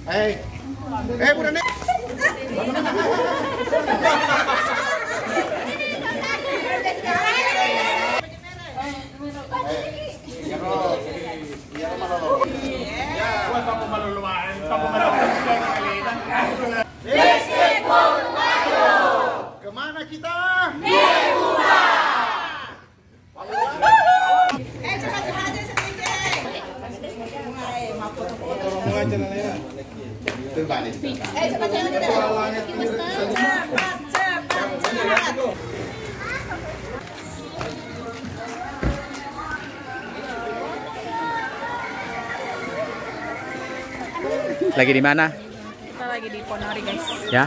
Bu Nenek. Kemana kita? Lagi di mana? Kita lagi di Ponari, guys. Ya.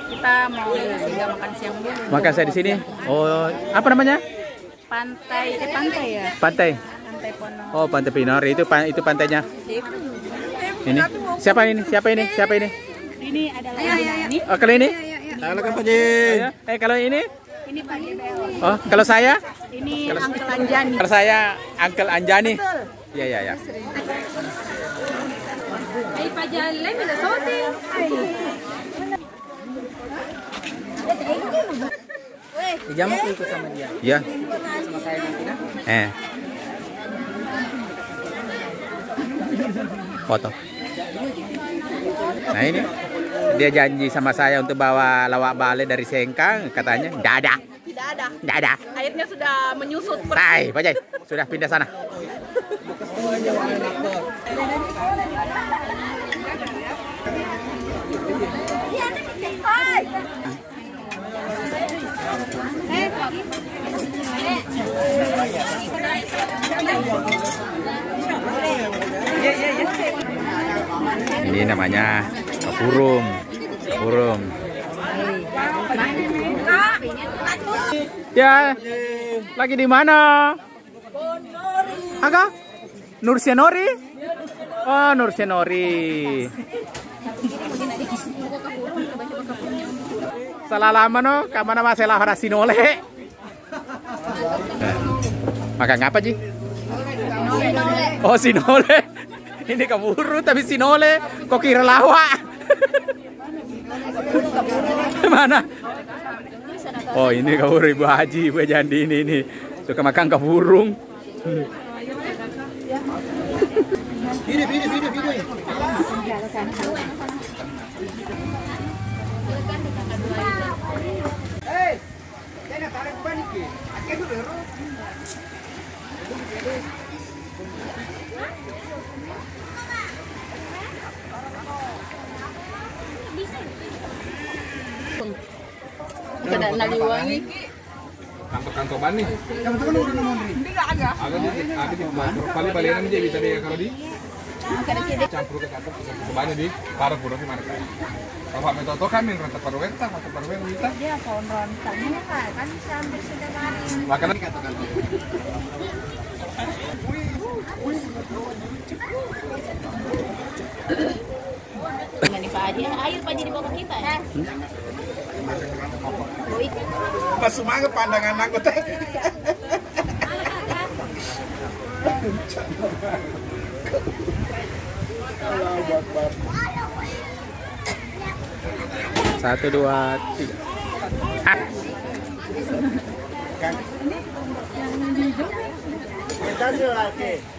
Kita mau singgah makan siang dulu. Makan saya di sini. Oh, apa namanya? Pantai ya. Pantai. Pantai Ponari. Oh, Pantai Ponari itu pantainya. Ini. Siapa ini? Ini adalah ini. Oh, kalau ini? Halo Kang Paji. Kalau ini? Ini Pak Jebel. Oh, kalau saya? Ini Uncle Anjani. Kalau saya Uncle Anjani. Iya, iya, ya. Ay, Pak Jale, bila sote. Jamu ikut sama dia. Iya. Sama saya nanti kan? Foto. Nah ini dia janji sama saya untuk bawa lawak bale dari Sengkang, katanya tidak ada. Tidak ada. Airnya sudah menyusut. Hai, Pak Jai, sudah pindah sana. Ini namanya burung. Ya, lagi di mana? Aga? Nursenori? Oh, Nursenori. Salah lama no, kamana masalah hara sinole. Makan apa Ji? Oh, sinole. Ini kaburu tapi sinole. Kok kira lawak? Mana? Oh, ini kaburu Ibu Haji, Ibu Jandi ini. Suka makan kaburung. Video. Kada naliwangi. Kantor nih. Hindi ka aga. Agak di balik-balikan aja bisa deh kalau di campur ke kantor sebanyak di para pura di mana kan. Kalau metode kami rata parwenta atau parwenta. Dia pohon rontangnya kan sambil sudah kemarin. Makanan Dengan Pak Haji, ayo Pak Haji dibawa ke kita ya. Mas semangat pandangan aku teh. Satu, dua, tiga.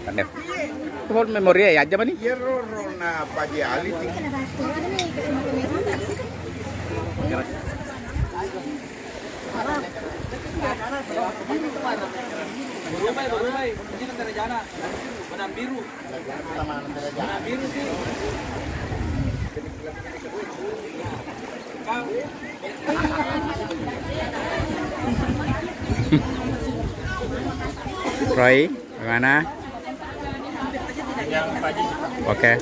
Pandep. Kau memori ya aja nih? Rona Paji Ali. biru sih. Roy, gimana? Oke.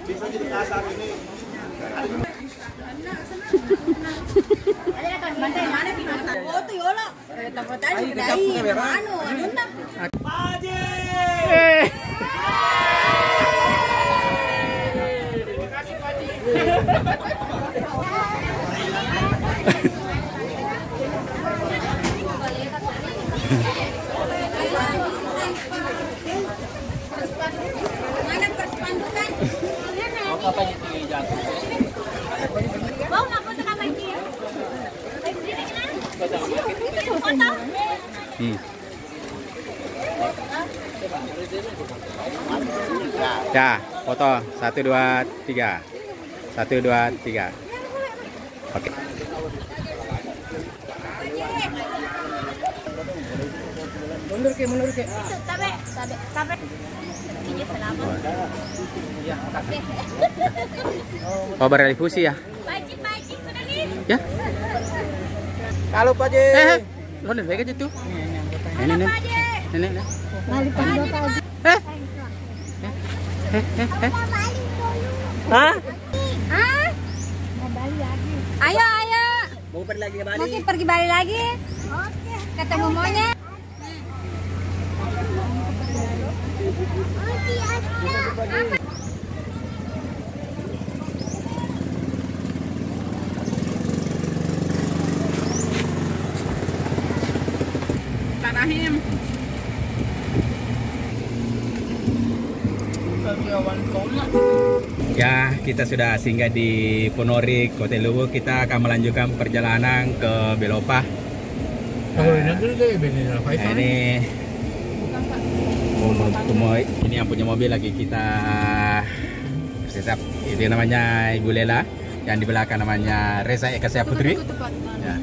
Bisa jadi kasar ini. Ya, foto 1 2 3. 1 2 3. Oke. Mundur ke. Tabe. Ini selamat. Oh, berdifusi ya? Pajik sudah nih. Ya. Kalau Pak Ji. Lo nih aja tuh. Mana Nenek. Pajik? Nenek. Balik Pajik. Hah? Mau Bali lagi. Ayo. Mau pergi lagi ke Bali? Mungkin pergi Bali lagi. Oke. Ketemu monyet. Kak Rahim. Ya, kita sudah singgah di Ponorogo, Kota Luwu. Kita akan melanjutkan perjalanan ke Belopa. Ini yang punya mobil lagi kita setap. Itu namanya Ibu Lela, yang di belakang namanya Reza Eka Saya Putri. Ya.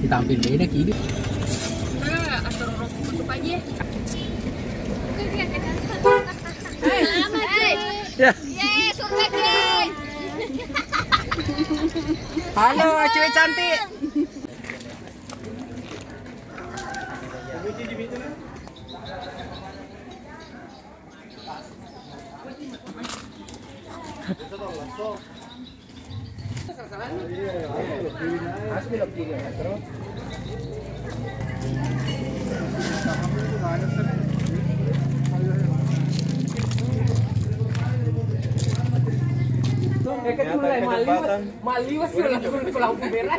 Kita ambil beda kini. Ya. Survei guys. Halo, cewek cantik. Maliwas sila ko lang pumera.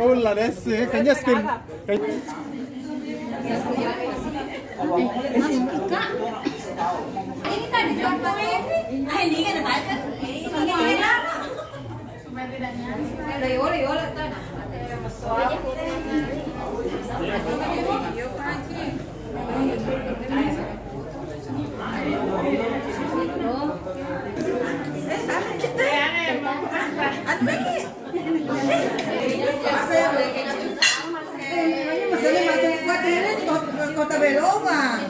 Hola desse, kanya skin. Ini tadi contoh ini. Ini kan ada. Ini apa? Udah yola tuh. Kota Belopa.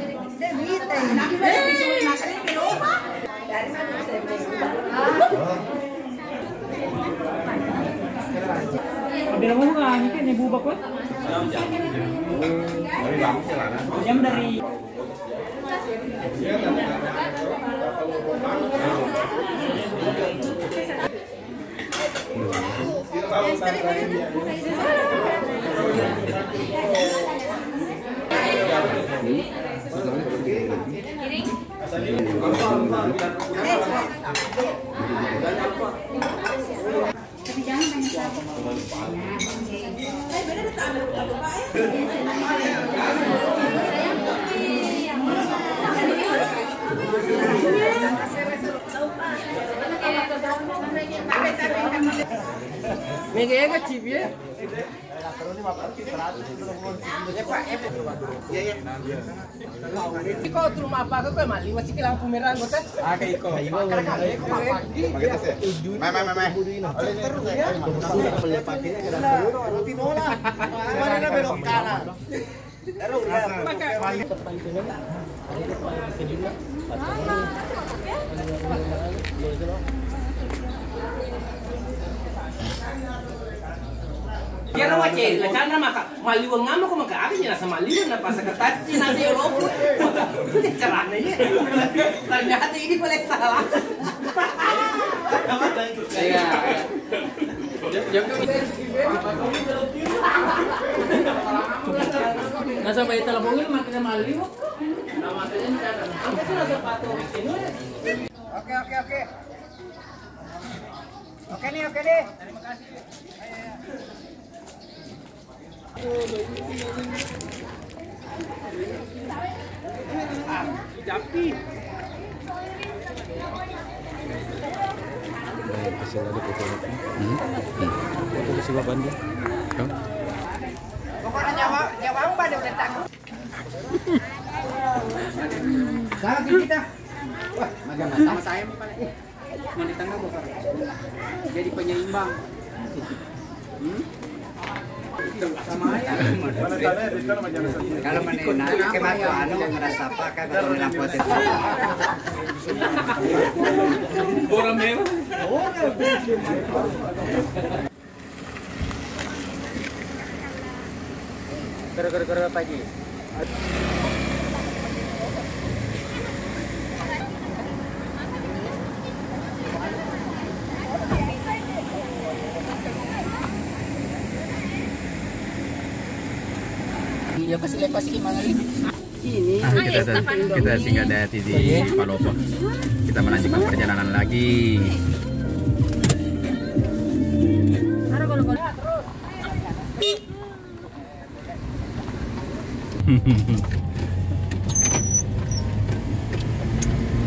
Bilang mo nga, ini kan ibu bakot. Jam dari Mega chip ya. Ikaw rumah apa ko mali wasi kilang pumeran ko ta. Kay ko. Kaya na wache, la chana maka maliwang ngamo ko magkaabi niya sa maliwang na pasakatati na sa Europe. Charang na niya. Ternyata ini boleh salah. Kaya. Nasa bayi telepon makin maliwang. Namatanya ni cara. Ang kasi nasa pato. Oke. Oke nih. Terima kasih. Jampi. Kasih lagi foto. Foto di sebelah Bandung. Pokoknya nyawa pada udah tangguh. Sama kita. Wah, sama saya Pak. Mau di tengah Bapak. Jadi penyeimbang. Sama aja. Kalau mana kematu anu ngerasa pakai kalau lampu itu. Orang merah. Gara-gara pagi. Iya pasti lepas gimana ini? Kita singgah di Palopo. Kita melanjutkan perjalanan lagi.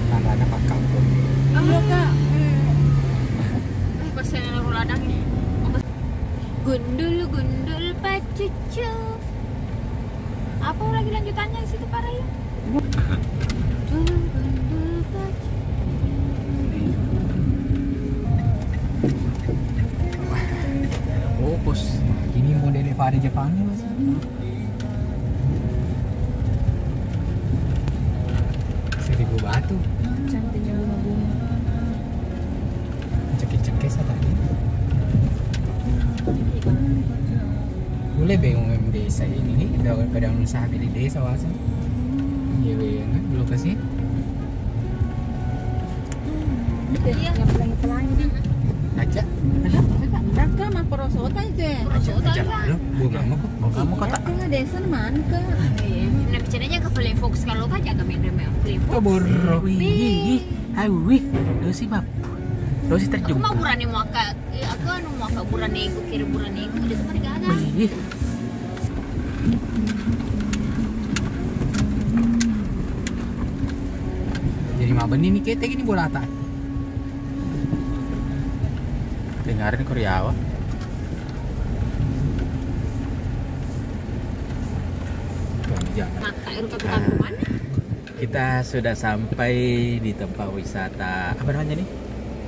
Tangannya pakal tuh. Iya kak. Pesen yang ladang nih. Gundul pacucu. Apa lagi lanjutannya di situ Pak Rayu? Gundul pacucu. Oh bos, ini model pada Jepangnya mas. Seribu batu. Cantiknya bunga-bunga. Cekik-cekik tadi. Boleh bingung desa ini nih, daripada usaha di desa wasan. Iya kan, belum kasih. Iya. Yang pelangi-pelangi. Aja. Raka mah perosotan itu ya. Aja lo, bunga kamu kata. Raka desa mana ke? Nah bicaranya ke Flame Fox kalau kan jaga media Flame Fox. Kabur. Wih, wih, dosi bab. Dosi Aku terjun. mau burane muaka, aku anu muaka burane iku kira burane iku di tempat gagal. Wih. Jadi mah benih nih kita gini bola tak. Dengarin Korea. Maka iru kapital kemana? Kita sudah sampai di tempat wisata apa namanya nih?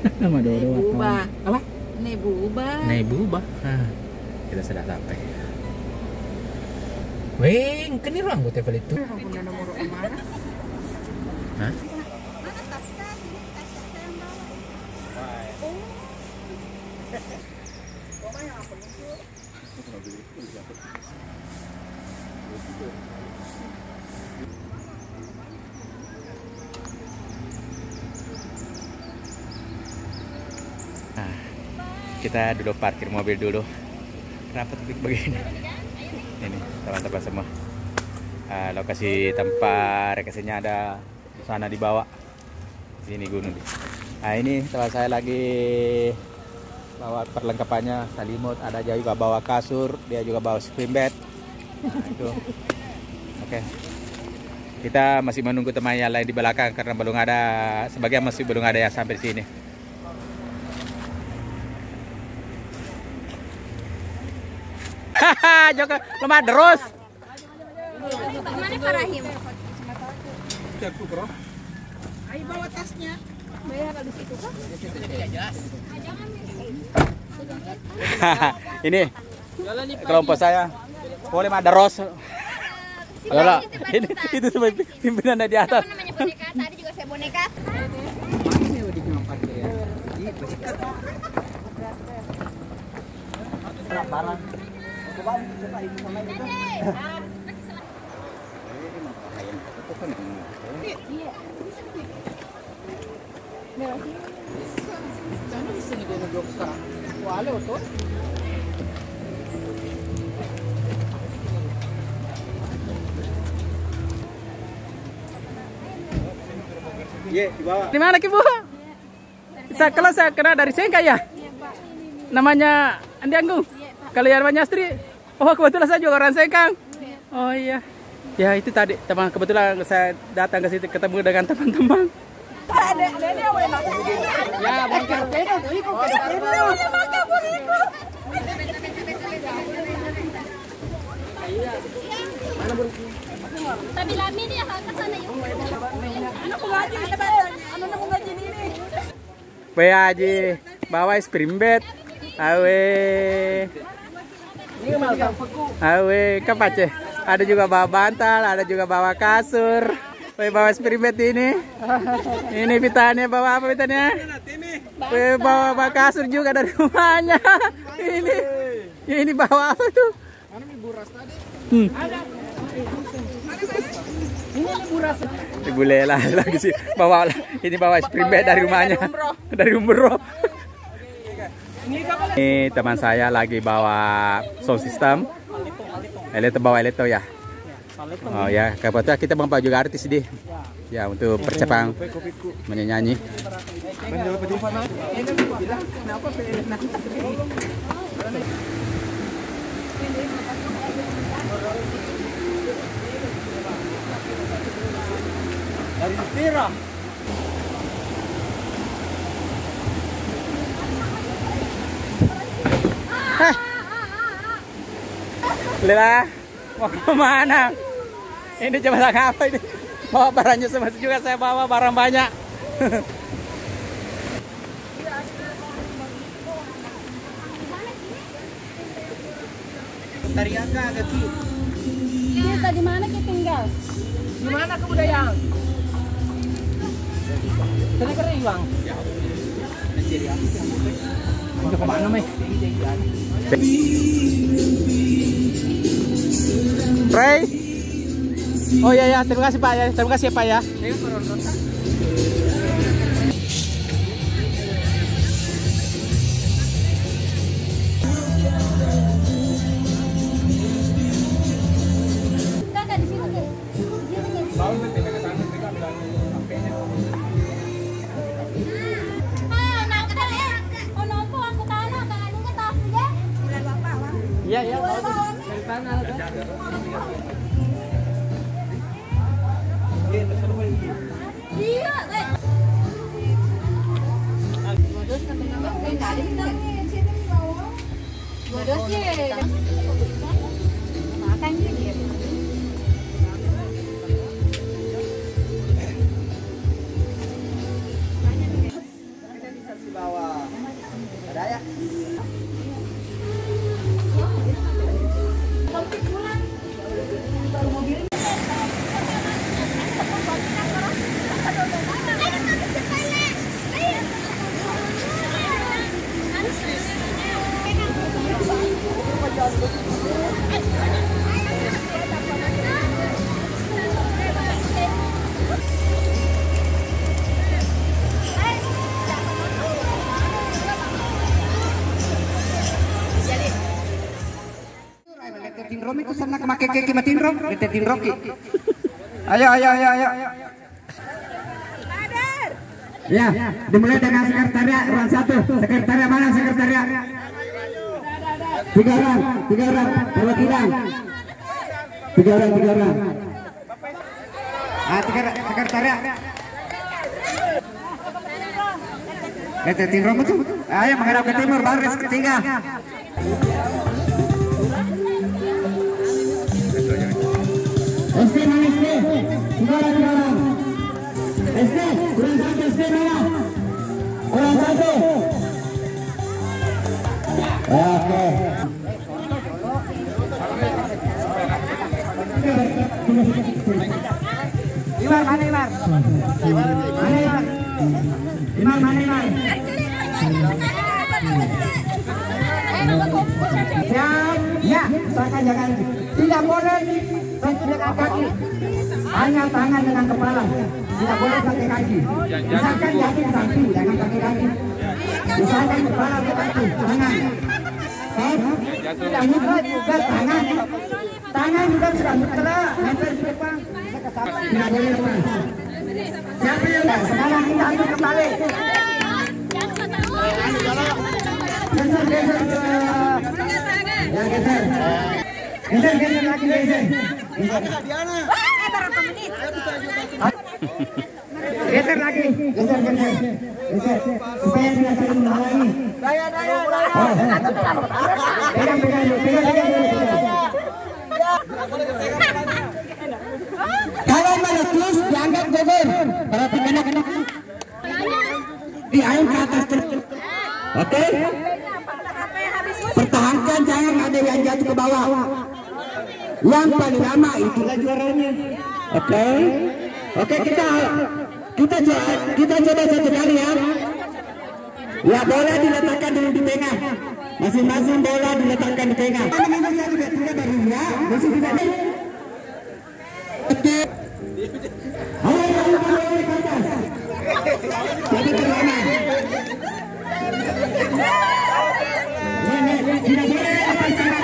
Nama Nebuba. Apa? Nebuba. Nebuba. Nah, kita sudah sampai. Weng, kan ini ruang hotel itu. Hah? Nah, kita duduk parkir mobil dulu. Kenapa tebik begini? Ini teman-teman semua. Lokasi tempat rekreasinya ada di sana di bawah. Sini gunung. Nah ini teman saya lagi bawa perlengkapannya, selimut, ada juga bawa kasur, dia juga bawa spring bed. Nah, itu. Oke. Kita masih menunggu teman yang lain di belakang karena belum ada, sebagian masih belum ada yang sampai sini. Haha, Joko lemah terus. Mana Pak Rahim? Ayo bawa tasnya. Bayar habis itu kan? Ini kelompok saya. Boleh ada ros. Lola, ini itu sebagai pimpinan di atas. Apa namanya boneka? Tadi juga saya boneka. Di mana Ki Bu? Kalau saya kena dari sini ya? namanya Andi Anggung. Kalian banyak Astri. Oh, kebetulan saya juga orang Sengkang. Oh iya. Ya itu tadi teman, kebetulan saya datang ke situ ketemu dengan teman-teman. Ya, bangkar pedo tuh ikut pedo. Tapi lami dia ke sana yuk. Aji bawa spring bed. Awe kapace. Ada juga bawa bantal, ada juga bawa kasur. Bawa spring bed ini. Ini pitanya bawa apa pitanya? Bawa kasur juga dari rumahnya. Ini bawa apa tuh? Mana mi buras tadi? Ibu Lela lagi sih bawa ini bawa spring bed dari rumahnya. Dari umroh. Ini teman saya lagi bawa sound system. Bawa elektro ya. Oh ya, kebetulan kita bawa juga artis deh. Ya untuk percepang menyanyi. Dari Tira. Lela, mau kemana? Ini coba apa ini? Bawa barangnya semua juga, saya bawa barang banyak. Tariaka Gaki. Kita di mana kita tinggal? Di mana kebudayaan? Tadi keren Bang. Untuk kemana, Mei? Ray. Oh ya, terima kasih Pak ya. Terima kasih ya Pak ya. Kakak di sini deh. Iya, iya. Dari tanah. Iya, makan dia. Ada ya? Ayo. Ya, dimulai dengan sekretariat ruang 1. Sekretariat mana sekretariat? 3 orang perwakilan. 3 orang. Sekretariat. Tim Rom itu. Ayo menghadap ke timur, baris ketiga. SD mana SD? 3 orang. SD, kurang 1 SD mana? Kurang 1. Oke. Imar mana Imar? Imar mana Imar? Siap. Ya, usahakan jangan. Tidak boleh sentuh dengan kaki. Hanya tangan dengan kepala. Tidak boleh pakai kaki. Usahakan kaki samping, jangan pakai kaki. Usahakan kepala ke kaki, tangan. Tidak muka juga tangan. Tangan juga sudah muka. Nempel di depan. Tidak boleh lepas. Siapa yang sekarang kita ambil kembali. Geser, geser. Ya, geser. Geser, geser lagi, geser. Geser lagi, geser, geser. Geser. Supaya tidak saling menghalangi. Pegang, pegang dulu, pegang dulu. Kalau meletus dianggap gugur. Berarti kena di air ke atas terus. Oke? Pertahankan, jangan ada yang jatuh ke bawah. Yang paling lama itulah juaranya. Oke? Oke, kita coba satu kali ya. Ya, bola diletakkan dulu di tengah. Masing-masing bola diletakkan di tengah. Tidak baru ya. Masih tidak nih. Oke. Ayo ke atas. Jadi terlama. Tidak boleh lepas tangan.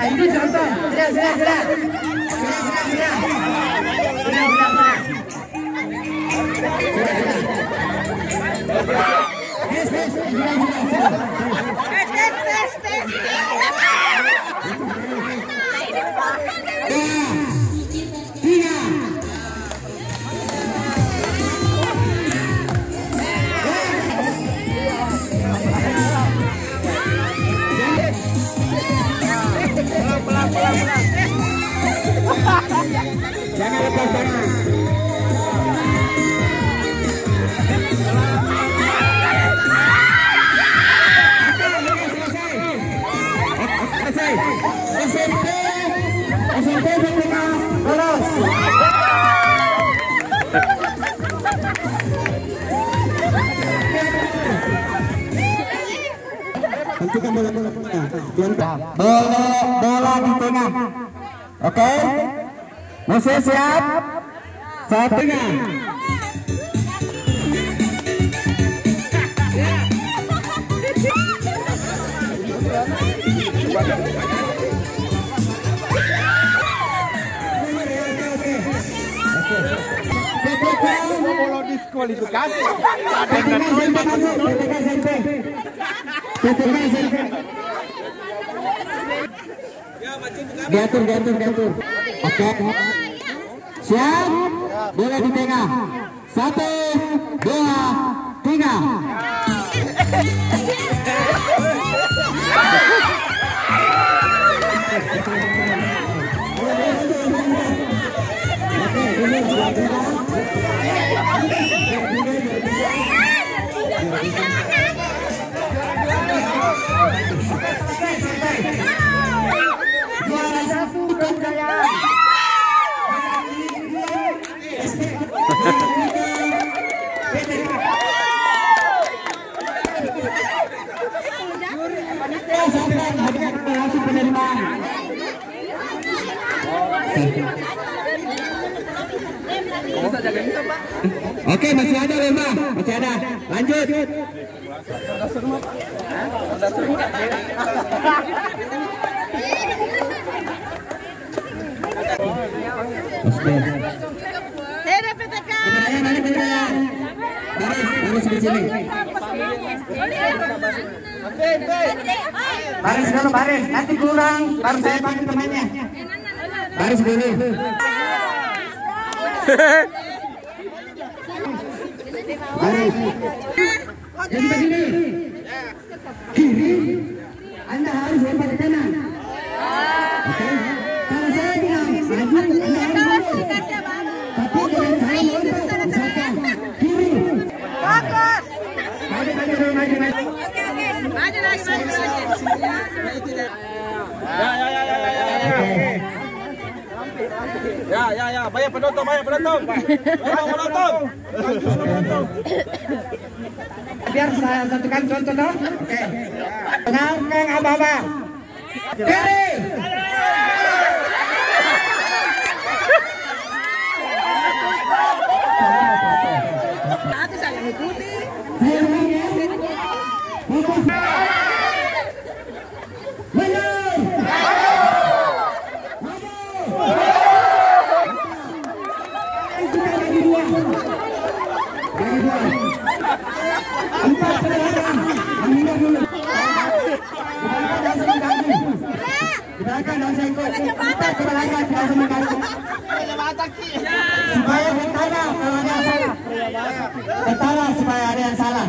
Ini contoh. Sudah. Jangan lepas tangan. SMP bertengah lolos. Tentukan bola di tengah. Oke. Musuh siap. Saat tengah. Bola diskualifikasi. Diatur. Oke. Siap. Bola di tengah. 1, 2, 3. Oke, masih ada lembah, masih ada. Lanjut. Baris di sini. Baris dulu, baris. Nanti kurang, baru saya panggil temannya. Baris dulu. Baris. Jadi begini. Kiri, Anda harus lempar ke kanan. Oke. Kalau saya bilang maju, Anda harus maju. Tapi dengan saya lempar, misalkan kiri. Fokus. Maju. Maju lagi. Ya, bayar penonton. Biar saya satukan contoh dong. Oke. Tenangkan abang-abang. Kiri. Saya mengikuti. Lagi 2. 4 ke belakang. Menghindar dulu. Gerakan dan semua kaki. Gerakan dan sengkok. 4 ke belakang dan semua kaki. Supaya bertanda kalau ada yang salah. Bertanda supaya ada yang salah.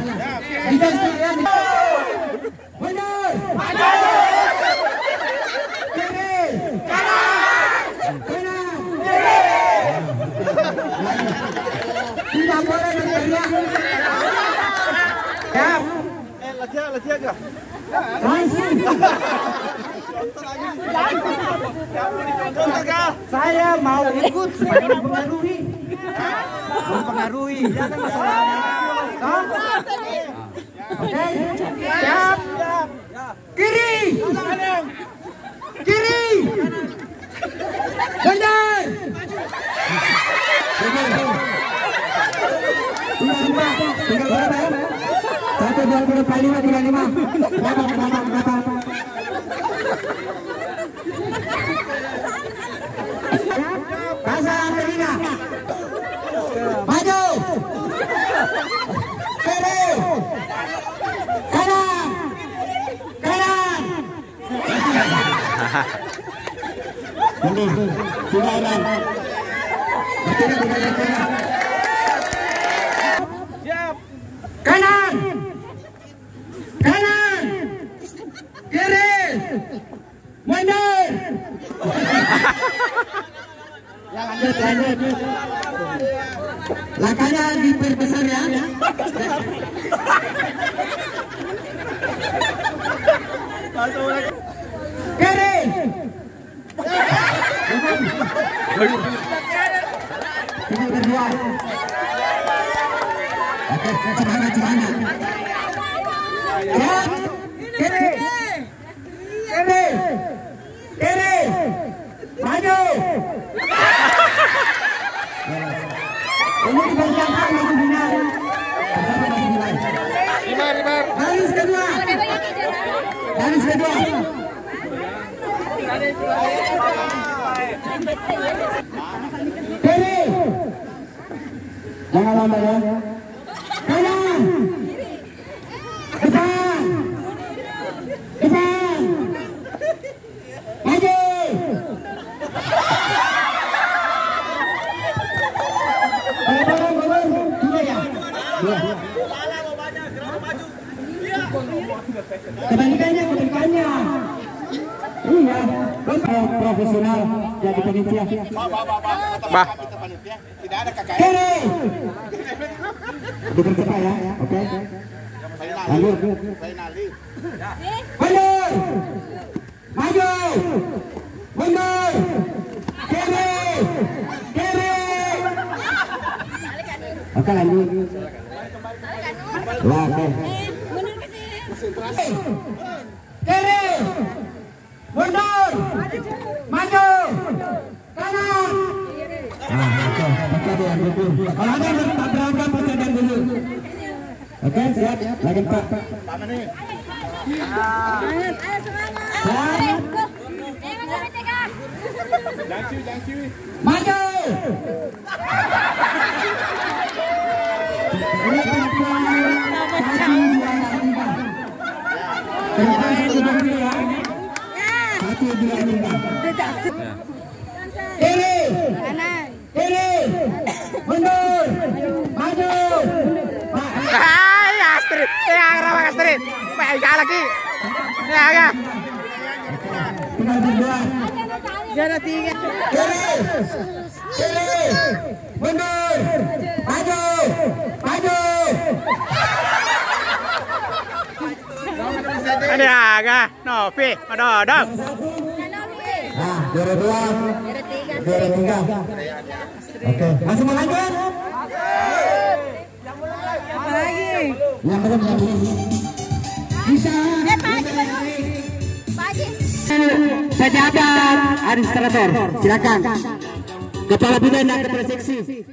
Kita sekalian. Mundur. Kiri. Kanan. Kiri. Tidak boleh berteriak. Siap. Lagi aja. Langsung. Saya mau ikut supaya mempengaruhi. Jangan masalahnya. Oke. Siap. Kiri. Kiri. Benar. Tinggal berapa ya? 1, 2, 3, 4, 5, 35. Berapa? Pasang ketiga. Maju. Kiri. Kanan. Kanan. Ini tinggalan. Kanan. Kanan. Kiri. Mundur. Lanjut. Langkahnya diperbesar ya. Kiri. Ini kedua. Oke, semangat. Kiri. Maju. Ini dipersiapkan untuk final. Baris kedua. Kiri. Jangan lambat ya. Kanan. Depan. Maju. Kebalikannya. Iya, profesional jadi panitia. Bah. Kiri. Dipercepat ya, oke. Lanjut. Mundur. Maju. Mundur. Kiri. Oke, lanjut. Oke. Kiri. Mundur. Maju. Kanan. Kalau ada yang berangkat pecahkan dulu. Oke, siap. Lagi 4. Maju. Kiri. Mundur. Maju. Hai, Astrid. Astrid. Baik lagi. Ya. Tinggal berdua. Jarak 3. Kiri. Mundur. Maju. Ada agak. Novi, Madodong. Nah, juara 2. Juara 3. Oke, masih mau lanjut? Apa lagi? Yang belum bisa. Pejabat administrator, silakan. Kepala bidang dan kepala seksi.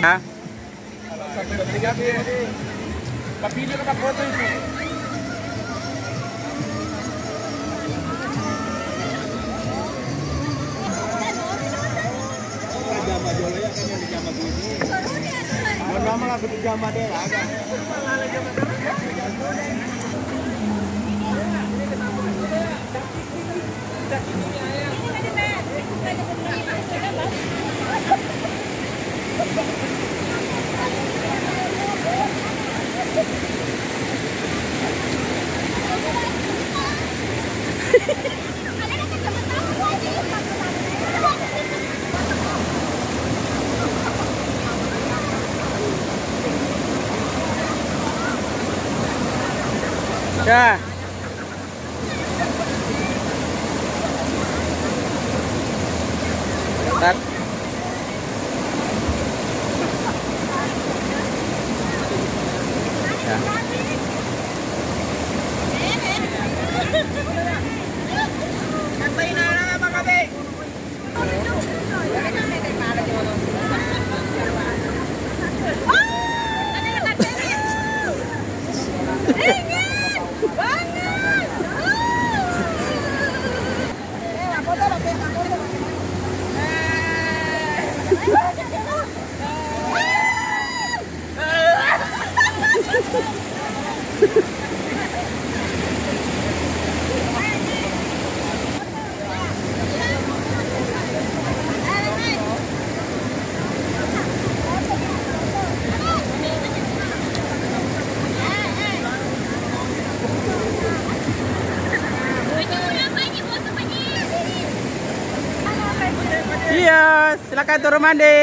Hah? Papilyo ka foto itu. Jama jolaya kan yang dijama gini. Lama lah berjama deh agak. Ya. Tat. Ya. Iya, silakan turun mandi.